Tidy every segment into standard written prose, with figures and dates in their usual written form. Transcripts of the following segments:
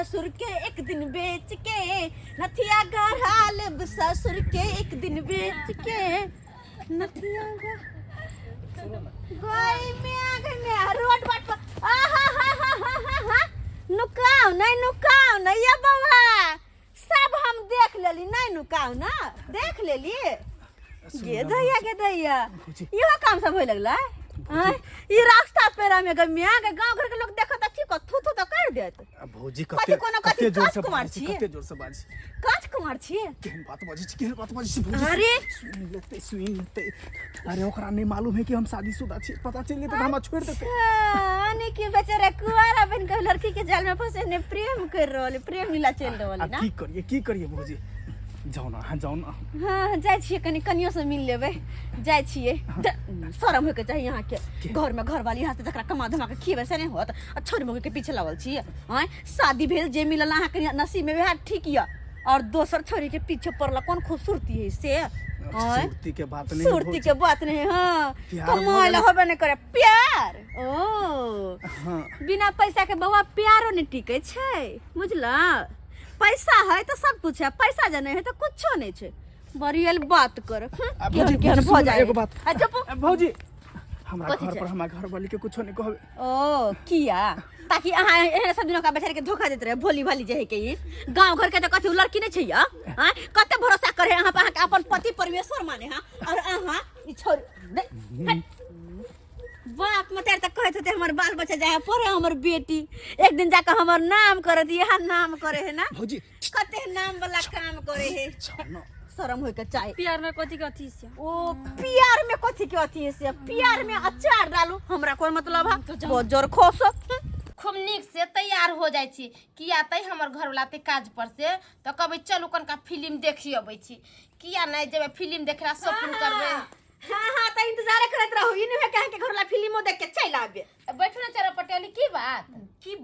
ससुर के एक दिन बेच के नथिया गढ़ा लेब ससुर के एक दिन बेच के नथिया रोड बाट पर नुकाओ नहीं ये बाबा सब हम देख लेली नहीं नुकाओ ना देख लेली गे दैया इहो काम सब होय लगला ई रास्ता पेरा में गमिया के गांव घर के लोग देखत अच्छी को थू थू तो कर देत भौजी कते जोर से कुमार छी काच कुमार छी केहन बात बाजी छी भौजी अरे सुन लेते अरे ओकरा नहीं मालूम है कि हम शादीशुदा छी पता चल गई तो हम छोड़ देते आने के बेचारा कुंवारा बन के लड़की के जाल में फंसे ने प्रेम कर रहल प्रेम लीला चल रहल ना की करिए भौजी जाओ ना हां जाय छिए कनियो से मिल लेबे जाय छिए शरम होके चाहिए यहाँ के घर में घरवाली हाथ जकरा कमा धमा के खिएबे से नहीं होत छोरी मोगी के पीछे लागल छी हां शादी भेल जे मिलल अहाँ के नसीब में वह ठीक या और दोसर छोरी के पीछे पड़ला कौन खूबसूरती है से सूरती के बात नहीं हां कमाइला होबे नहीं करे प्यार ओ बिना पैसा के बउआ प्यारो नहीं टिके छै बुझला पैसा है तो सब कुछ है पैसा जने है तो कुछो नहीं छै बरियल बात कर भौजी हमरा घर पर हमरा घर वाली के कुछो नहीं कहबे ओ किया ताकि अहाँ एहन सब दिनों का बेचारे के धोखा देत रहे भोली भाली जे है के गांव घर के तो कथि लड़की नहीं छै हां कते भरोसा करे अहाँ के अपन पति परमेश्वर माने हां और अहाँ ई छोड़ बाप मतार तक कहत थे हमर बाल बच्चा जाए पढ़े हमर बेटी एक दिन जाकर हमर नाम कर दिए हां नाम करे है ना भौजी कते नाम वाला काम करे है शरम होय के चाहे प्यार में कथी से ओ प्यार में कथी के अथी से प्यार में अचार डालू हमरा कोन मतलब है बहुत जोर खोस खूब निक से तैयार हो जाय छी किया तै हमर घर वाला ते काज पर से तो कभी चलू कनका फिल्म देखी अबै छी किया नहीं जेबे फिल्म देखला शॉपिंग करबे हां त इंतजार करत रहू इने है कहे के घर वाला फिल्मो देख के चल आबे बैठू ना चरा पटेली की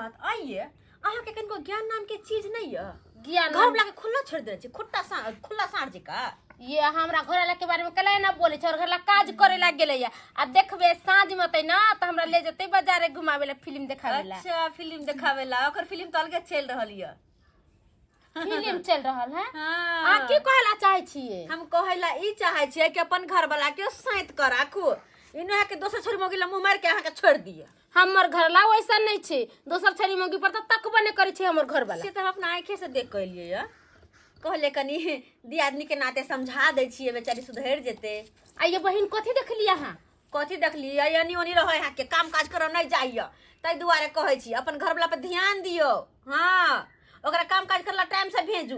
बात आइए अहाँ के कनको ज्ञान नाम के चीज नहीं है ज्ञान घर वाला के खुला छोड़ दे छी खुला साँझ का ये हमरा घर वाला के बारे में कले ना बोले छ और घर वाला काज करे लाग गेले आ देखबे साँझ में तै ना त हमरा ले जते बाजारे घुमावेला फिल्म देखावेला अच्छा फिल्म देखावेला ओकर फिल्म त अलगे चल रहल है फिल्म चल रहल है आ की कहला चाहे छिए हम कहला ई चाहे छिए कि अपन घर वाला के सैत कर राखू इने के दोसर छोरी मोगी ला मुंह मार के अहाँ के छोड़ दिए हमर घर ला वैसा नहीं छे दोसर छोरी मोगी पर त तकबे नहीं करे छे हमर घर वाला से त हम अपना आंखें से देख के लिए या कहले कनी दियादनी के नाते समझा दे छिए बेचारी सुधर जेते आ ये बहिन कथि देखली अहाँ कथि देखली यानी ओनी रहे है के काम काज कर नहीं जाइए तै दुआरे कहै छी अपन घर वाला पे ध्यान दियो हां ओकरा काम काज करला टाइम से भेजू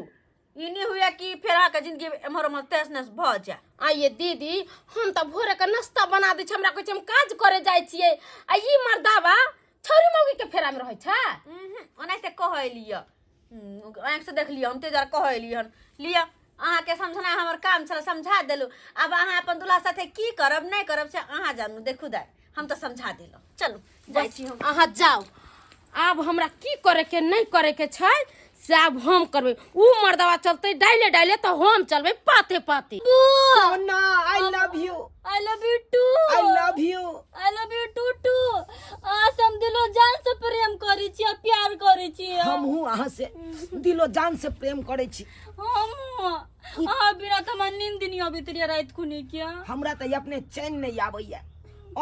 ई नहीं हुआ कि फेर आ के जिंदगी हमर में तेसनेस भ जाए आइए दीदी हम त भोरे के नाश्ता बना दे छ हमरा कहै छ हम काज करे जाय छिए आ ई मर्दावा छोरी मौगी के फेरा में रहै छ ओनाइते कहलिए आंख से देख लियो हम ते जरा कहलियन लिया अहाँ के समझना हमर काम छला समझा देलु अब अहाँ अपन दुल्हा साथे की करब नहीं करब से अहाँ जानू देखू दाई हम तो समझा देलो चलो जाय छी हम अहाँ जाओ अब हमरा की करे के नहीं करे के छै से अब हम करबे उ मर्दावा चलते डाले तो हम चलबे पाते सोना I love you too I love you too आ हम दिलो जान से प्रेम करै छी प्यार करै छी हमहू अहाँ से दिलो जान से प्रेम करै छी हम आ बिना त मन नींद नहीं आबैत रे रात खुनी क्या हमरा त अपने चैन नहीं आबैया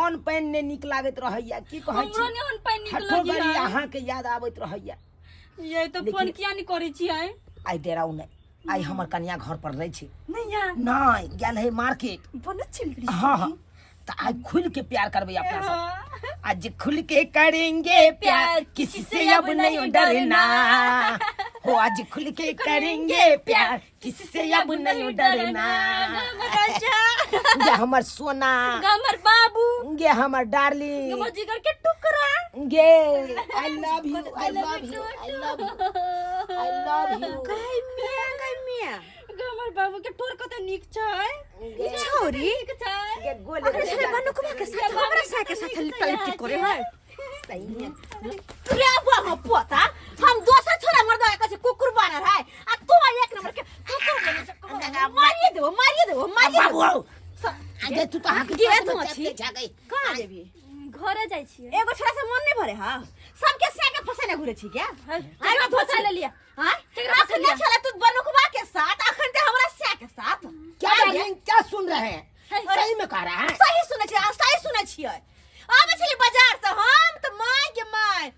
ऑन पेन ने निक लागत रहैया की कहै छी हमरो ने ऑन पेन निक लागैया अहाँ के याद आबैत रहैया ये तो फोन किया नहीं करै छी आई डेराउ नहीं आई हमर कन्या घर पर रह छी नहीं गेल है मार्केट बन चल हां तो आज खुल के प्यार करबे अपना सब आज खुल के करेंगे प्यार किसी से अब नहीं डरना हो आज खुल के करेंगे प्यार किसी से अब नहीं डरना ये हमर सोना हमर बाबू ये हमर डार्लिंग हमर जिगर के टुकड़ा ये आई love you I love you I love you I love you काय मिया हमर बाबू के टोर कते निक छै छोरी ये गोले अरे बनु कुमा के साथ हमरा साथ के साथ लिपटी करे है सही है क्या हुआ हम पोता हम दोसर छोरा मर्दा के कुकुर बनर है आ तू एक नंबर के कुकुर बन मारिए दो बाबू आगे तू तो हाथ के तो छी जा गई कहां जेबी घरे जाय छी एगो छोरा से मन नहीं भरे हां सबके से के फसाने घुरे छी क्या केकरा फसा ले लिया हां केकरा फसा अखन लिया? चला तू बनुकबा के साथ अखन ते हमरा स्या के साथ क्या डार्लिंग क्या सुन रहे हैं सही में कह रहा है सही सुने छियै आबे छली बाजार से हम त माय के माय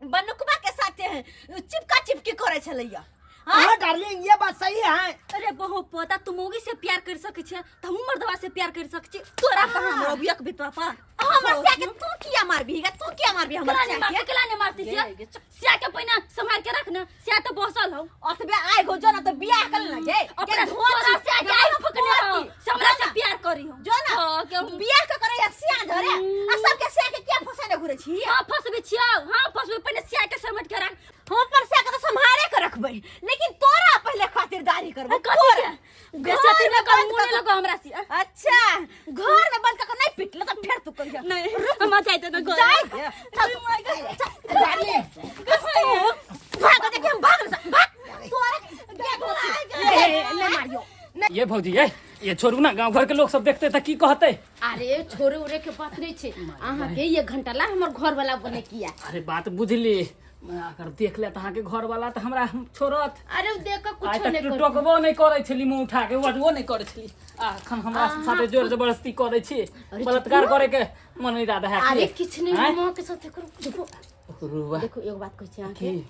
बनुकबा के साथे चिपका चिपकी करे छलैया हाँ डार्लिंग ये बात सही है अरे बहु पता तू मौगी से प्यार कर सके छे त हम मर्दवा से प्यार कर सके छी तोरा कहां हमर बियक बितवा पर हमर स्या के तू किया मारबीगा तू किया मारबी हमर कला ने स्या मारती के कला ने मारती सिया के पहिना संभाल के रख न सिया तो बसल हो अतबे आइ गो जो ना तो बियाह कर ना गे अपना तोरा से जाई फकने हो हमरा से प्यार करी हो जो ना बियाह के करे स्या धरे आ सबके स्या के क्या फसाने घुरे छी हां फसबे छियो हां फसबे पहिने सिया के समेट के रख हम पर स्या के तो संभाले के रखबै लेकिन तोरा पहले खातिरदारी करबो कथि बेसती न कर मुने लगा हमरा से अच्छा घर में बंद कर नहीं पिटले तो फिर तू कहिया नहीं हम जाइते न घर भाग देखे हम भाग तोरा ले मारियो ये भौजी ये छोड़ू ना गांव घर के लोग सब देखते त की कहते अरे छोरे उरे के बात नहीं छे अहाँ के 1 घंटा ला हमर घर वाला बने किया अरे बात बुझली अगर देख ले तहां के घर वाला त हमरा छोड़त अरे उ देख के आइ कुछ नहीं तक कर टोकबो नहीं करे छली मुंह उठा के वो नहीं करे छली अखन हमरा साथे जोर जबरदस्ती करे छी बलात्कार करे के मन इरादा है अरे किछ नहीं मां के साथ करो देखो रुवा देखो एक बात कहै छी अहाँ के की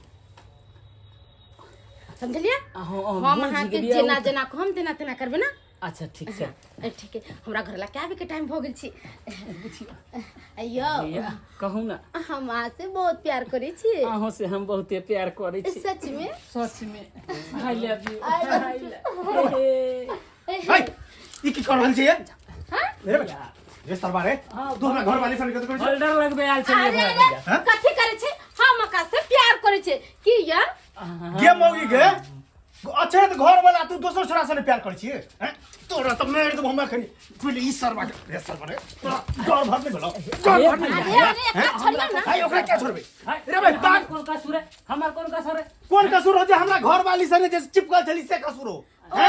समझलिए हम हम अहाँ के जेना जेना को हम तेना तेना करबे ना अच्छा ठीक छै अरे ठीक है हमरा घर ला क्या भी के टाइम हो गेल छी अयो कहू ना हम अहाँ से बहुत प्यार करे छी अहों से हम बहुते प्यार करे छी सच में सच में आई लव यू भाई ई की कर रहल छी ये हां रे बेटा रे सरबा रे तू हमरा घर वाली सन के कर छी होल्डर लगबे आल छली अरे घर में हाँ? कथि करे छी हम अका से प्यार करे छी की यार गे मौगी गे अच्छा तो घर वाला तू दोसर छोरा से प्यार कर छी हैं तोरा तो मेर दो हमरा खनी पहले ई सरबा रे सरबा रे तोरा घर भर में भेलो घर भर में अरे अरे छोड़िए ना भाई ओकरा क्या छोड़बे रे भाई बात कौन का सुर है हमार कौन का सुर है कौन कसूर हो जे हमरा घर वाली सने जैसे चिपकल छली से कसूर हो ओ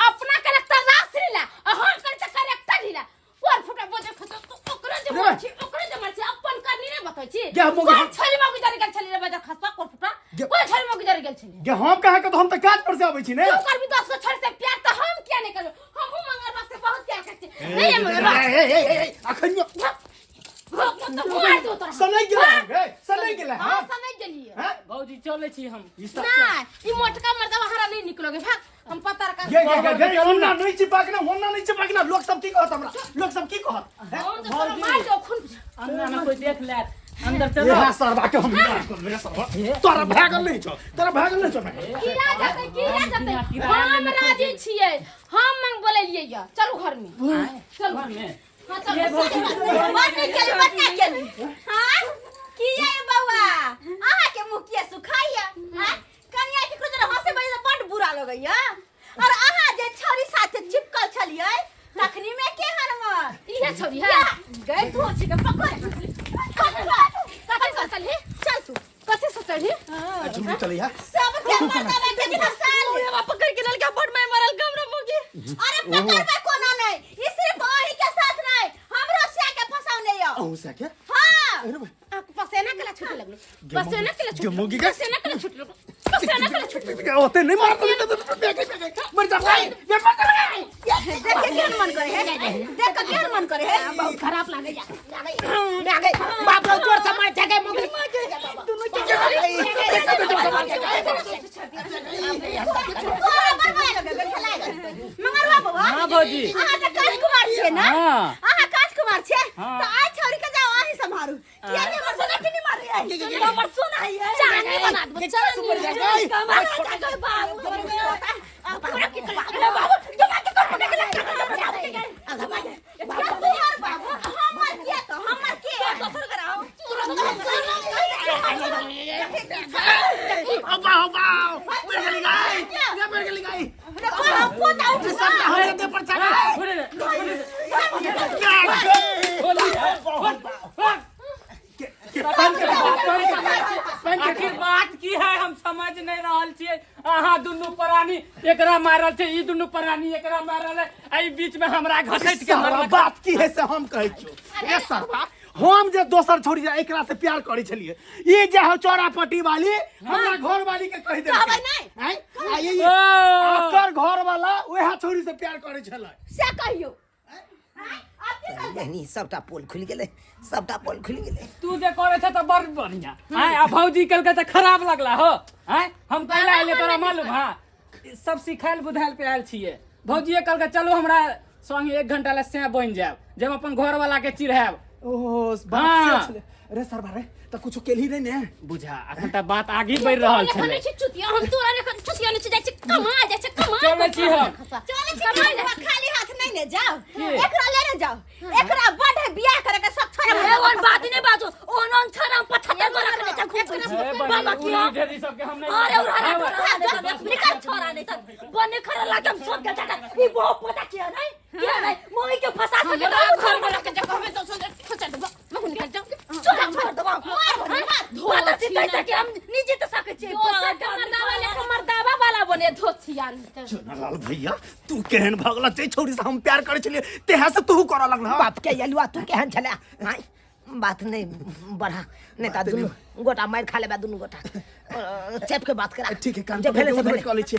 अपना कैरेक्टर रास लीला अहाँ कर कैरेक्टर लीला और फुटा बोझे खत ओकरा जे मारछि अपन करनी नहीं बतै छी क्या हम कोन छली में गुजर गेल छली रे बाजार खसपा कोन फुटा कोन छली में गुजर गेल छली गे हम कहा के तो हम तो काज पर से आबै छी ने तू करबी 10 को छोड़ से प्यार तो हम क्या नहीं करबे हम मंगरवा से बहुत प्यार करते नहीं है मंगरवा अखन मार दो तोरा सनै गेलै गे सनै गेलै हां हां समझ गेलिए हैं भौजी चले छी हम ना ई मोटका मर्दवा हरा नहीं निकलोगे भाग हम पता कर गे ओन्ना नहीं चिपक ना ओन्ना नहीं चिपक ना लोग सब की कहत हमरा लोग सब की कहत हम तो तोरा मार दो खून अंदर में कोई देख ले अंदर ये चलो सरबा के हम ना कर मेरे सरबा तोरा भागल नहीं छो तोरा भागल नहीं छो किया जाते हम राजी छिए हम मंग बोलेलिए या चलो घर में चलो घर में हां चलो बात नहीं केली हां किया ये बौआ आहा के मुखिया सुखाइया हां कन्या के कुछ हंसे बजे बड़ बुरा लगैया और आहा जे छोरी साथे चिपकल छलियै तखनी में के हनम इहे छोरी है गए तू छी के पकड़ कथि चली चल तू कथि से चली झूठ चली है सब के मारता बैठे दिन साल रे पकड़ के लड़का बड़ में मरल गमरा मुगी अरे पकड़ में कोना नहीं ई सिर्फ ओही के साथ नहीं हमरो से के फसावने यो ओ से क्या हां अरे भाई पसेना के छूटे लगलो पसेना के जो मुगी का पसेना के छूटे लगलो पसेना के छूटे क्या होते नहीं मारता मर जा भाई ये मत देख के केहन मन करे है देख के केहन मन करे है बहुत खराब लागे जा मैं गई बाप रो चोर समाज जगह मुगी दोनों के मंगरवा बाबा हां भौजी आहा त राजकुमार छे ना हां आहा राजकुमार छे हाँ। तो आज छोरी के जाओ आही संभारू किया ने हमर सोना टिनी मार है हमर सोना है चांदी बना दो चांदी कमाल जाकर बाबू पूरा की अरे बाबू जमा के कर बाबू हमर के तो हमर के दोसर कराओ अबा अबा मर गई गई ये मर गई गई पोता उठ सब हमारे दे पर चढ़ा आखिर बात की है हम समझ नहीं रहल छियै अहाँ दुनू प्राणी एकरा मारल छै ई दुनू प्राणी एकरा मारल है एई बीच में हमरा घसैट के सारा मारल बात की है से हम कहै छियो ए सरबा हम जे दोसर छोड़ी जा एकरा से प्यार करै छलिए ई जे हो चौरापट्टी वाली हमरा घर वाली के कहि दे कहबै नहीं हैं आ ये आकर घर वाला ओहा छोरी से प्यार करै छलै से कहियो नहीं सबटा पोल खुल गेलै सबटा पोल खुल गेलै तू जे करे छ त बड़ बढ़िया हैं आ भौजी कल के त खराब लगला हो हैं हम कहला आइले तोरा मालूम हां सब सिखाइल बुझाइल पे आयल छिए भौजी कल के चलो हमरा संग 1 घंटा ले से बन जाब जब अपन घर वाला के चिढ़ाब ओ बात से अरे सर बारे त कुछ केली नहीं ने बुझा अखन त बात आगे बढ़ रहल छले चुतिया हम तोरा ने चुतिया ने जाय छै कमा जाय छै कमा चलै छी हम चले छी खाली हाथ नहीं ने जाओ एकरा लेने जाओ एकरा बड़ बियाह करे के सब छोरा ए ओन बात नहीं बाजो ओन ओन छोरा 75 को रखने जा घूम बाबा किया ढेरी सब के हम नहीं अरे उरा निकल छोरा नहीं सब बने खरा लागे हम सब के जाता ई बहुत पता किया नहीं किया नहीं मोई के फंसा के घर में रख के जा हमें तो सोच दबा मैं निकल जाऊं छोरा छोड़ दबा धोला कैसे कि हम नीचे तो सके छी मर्दावा वाला बने धोथिया लाल भैया तू केहन भगला ते छोरी से हम प्यार करे छलिए तेहा से तू करा लगला बाप के यलुआ तू केहन छले हाय बात नहीं बढ़ा नहीं ता दुनु गोटा मार खा लेबा दुनु गोटा चेप के बात करा ठीक है काम जे भेले से भेले कॉलेज छे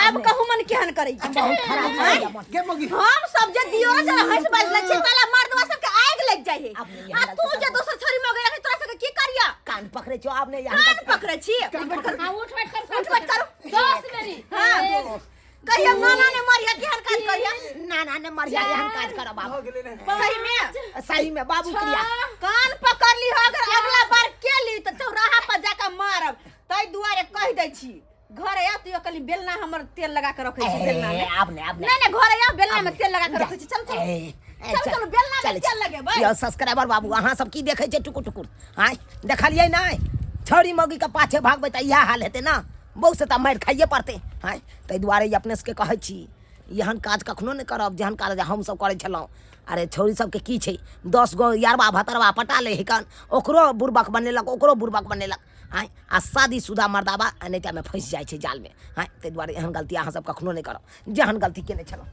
अब कहू मन केहन करे बहुत खराब हो गया मन के मगी हम सब जे दियो ना जरा हंस बाज ले छी पहला मर्दवा सब के आग लग जाय है आ तू जे दोसर छोरी में गया तोरा सब की करिया कान पकड़े छो आपने कान पकड़े छी उठ बैठ करो दोस्त मेरी हां कहिया नाना ने मारिया केहन काज करिया नाना ने मर जाए हम काज करा बाबू सही में बाबू क्रिया कान पकड़ ली हो अगर अगला बार के ली तो चौराहा पर जाकर मारब तई दुआरे कह दै छी घर आ तू कली बेलना हमर तेल लगा के रखे छी बेलना में आपने नहीं घर आ बेलना में तेल लगा के रखे छी चल चल चल बेलना में तेल लगे भाई यो सब्सक्राइबर बाबू अहाँ सब की देखे छे टुकुर टुकुर हाय देखलिए नहीं छोरी मौगी के पाछे भागबै त इहा हाल हेते ना बहुत से त मार खाइए पड़ते हाय तै दुआरे अपने से कहै छी एहन काज कखनो नहीं करब जेहन काज हम सब करे छलौ अरे छोरी सब के की छै 10 गो यारवा भतरवा पटा ले हिकन ओकरो बुरबक बनेलक ओकरो बुरबक बनेलक हाय आ शादीशुदा मर्दावा अनैता में फंस जाय छै जाल में हाय तै दुआरे एहन गलती अहाँ सब कखनो नहीं करब जेहन गलती केने छलौ